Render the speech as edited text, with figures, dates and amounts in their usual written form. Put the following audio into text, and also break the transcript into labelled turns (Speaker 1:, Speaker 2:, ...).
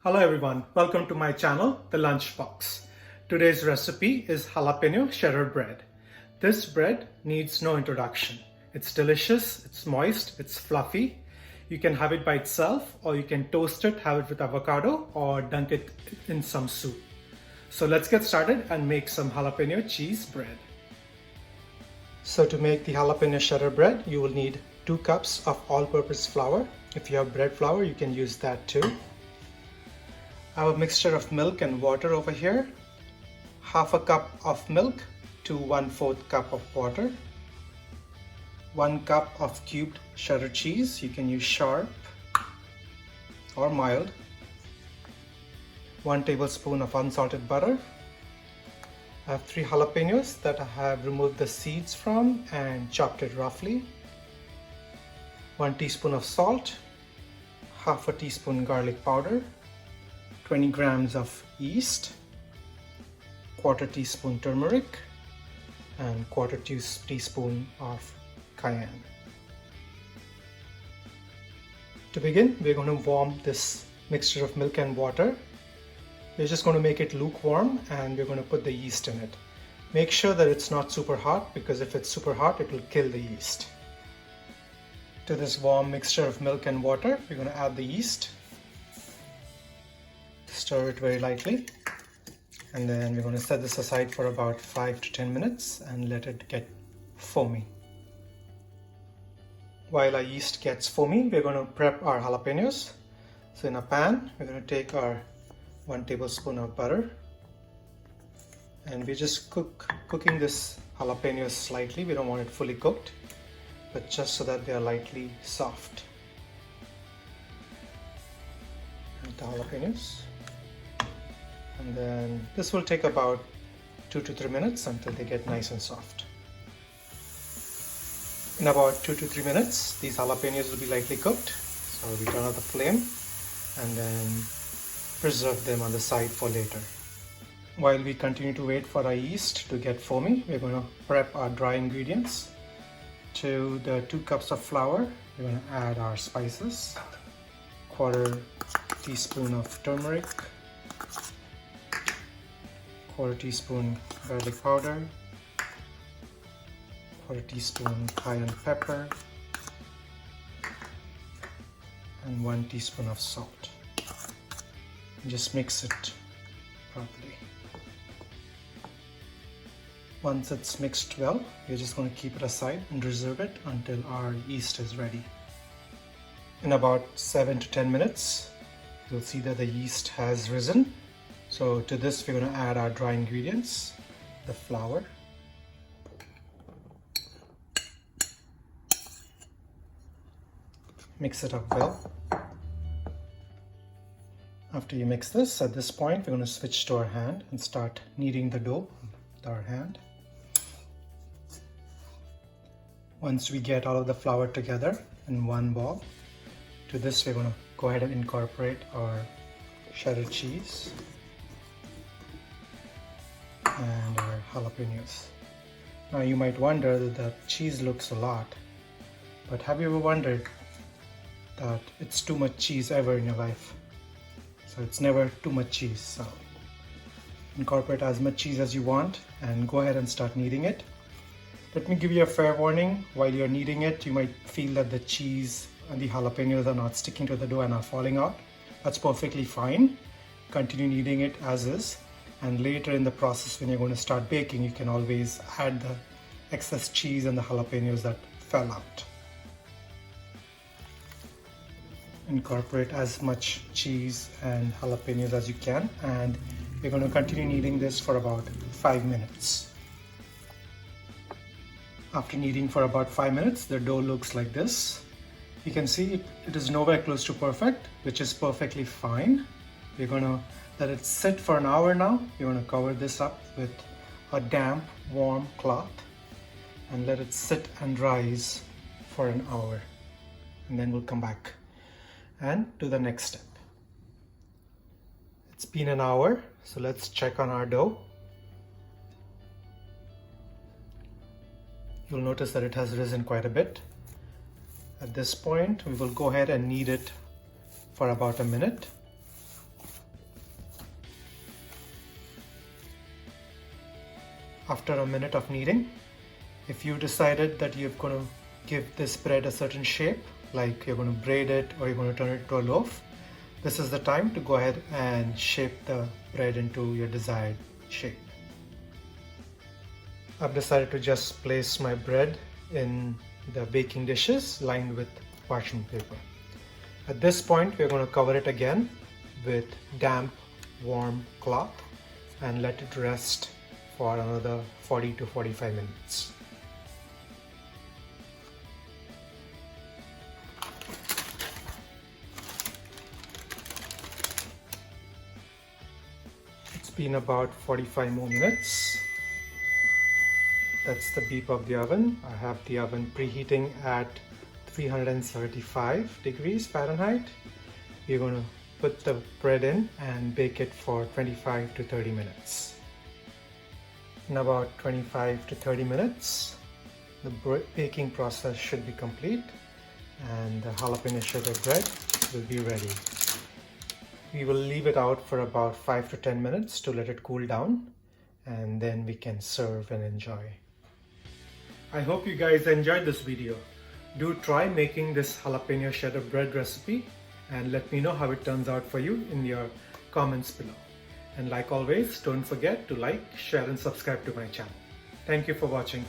Speaker 1: Hello everyone, welcome to my channel, The Lunchbox. Today's recipe is Jalapeño Cheddar bread. This bread needs no introduction. It's delicious, it's moist, it's fluffy. You can have it by itself or you can toast it, have it with avocado or dunk it in some soup. So let's get started and make some jalapeno cheese bread. So to make the jalapeno cheddar bread, you will need 2 cups of all-purpose flour. If you have bread flour, you can use that too. I have a mixture of milk and water over here. Half a cup of milk to 1/4 cup of water. 1 cup of cubed cheddar cheese. You can use sharp or mild. 1 tablespoon of unsalted butter. I have 3 jalapenos that I have removed the seeds from and chopped it roughly. 1 teaspoon of salt. Half a teaspoon garlic powder. 20 grams of yeast, 1/4 teaspoon turmeric, and 1/4 teaspoon of cayenne. To begin, we're going to warm this mixture of milk and water. We're just going to make it lukewarm and we're going to put the yeast in it. Make sure that it's not super hot, because if it's super hot, it will kill the yeast. To this warm mixture of milk and water, we're going to add the yeast. Stir it very lightly, and then we're going to set this aside for about 5 to 10 minutes and let it get foamy. While our yeast gets foamy, we're going to prep our jalapenos. So in a pan, we're going to take our 1 tablespoon of butter, and we're just cooking this jalapenos slightly. We don't want it fully cooked, but just so that they are lightly soft. Add the jalapenos. And then this will take about 2 to 3 minutes until they get nice and soft. In about 2 to 3 minutes, these jalapenos will be lightly cooked. So we turn off the flame and then preserve them on the side for later. While we continue to wait for our yeast to get foamy, we're going to prep our dry ingredients. To the 2 cups of flour, we're going to add our spices. 1/4 teaspoon of turmeric. 1/4 teaspoon garlic powder, 1/4 teaspoon cayenne pepper, and 1 teaspoon of salt. Just mix it properly. Once it's mixed well, we're just going to keep it aside and reserve it until our yeast is ready. In about 7 to 10 minutes, you'll see that the yeast has risen. So to this, we're going to add our dry ingredients, the flour, mix it up well. After you mix this, at this point, we're going to switch to our hand and start kneading the dough with our hand. Once we get all of the flour together in one ball, to this, we're going to go ahead and incorporate our cheddar cheese and our jalapenos. Now you might wonder that the cheese looks a lot, but have you ever wondered that it's too much cheese ever in your life? So it's never too much cheese. So incorporate as much cheese as you want and go ahead and start kneading it. Let me give you a fair warning. While you're kneading it, you might feel that the cheese and the jalapenos are not sticking to the dough and are falling out. That's perfectly fine. Continue kneading it as is. And later in the process, when you're going to start baking, you can always add the excess cheese and the jalapenos that fell out. Incorporate as much cheese and jalapenos as you can, and we're going to continue kneading this for about 5 minutes. After kneading for about 5 minutes, the dough looks like this. You can see it is nowhere close to perfect, which is perfectly fine. We're going to let it sit for an hour now. We're going to cover this up with a damp, warm cloth and let it sit and rise for an hour. And then we'll come back and do the next step. It's been an hour, so let's check on our dough. You'll notice that it has risen quite a bit. At this point, we will go ahead and knead it for about a minute. after a minute of kneading. If you decided that you're going to give this bread a certain shape, like you're going to braid it or you're going to turn it into a loaf, this is the time to go ahead and shape the bread into your desired shape. I've decided to just place my bread in the baking dishes lined with parchment paper. At this point, we're going to cover it again with damp, warm cloth and let it rest for another 40 to 45 minutes. It's been about 45 more minutes. That's the beep of the oven. I have the oven preheating at 375 degrees Fahrenheit. We're going to put the bread in and bake it for 25 to 30 minutes. In about 25 to 30 minutes, the baking process should be complete and the jalapeno cheddar bread will be ready. We will leave it out for about 5 to 10 minutes to let it cool down, and then we can serve and enjoy. I hope you guys enjoyed this video. Do try making this jalapeno cheddar bread recipe and let me know how it turns out for you in your comments below. And like always, don't forget to like, share and subscribe to my channel. Thank you for watching.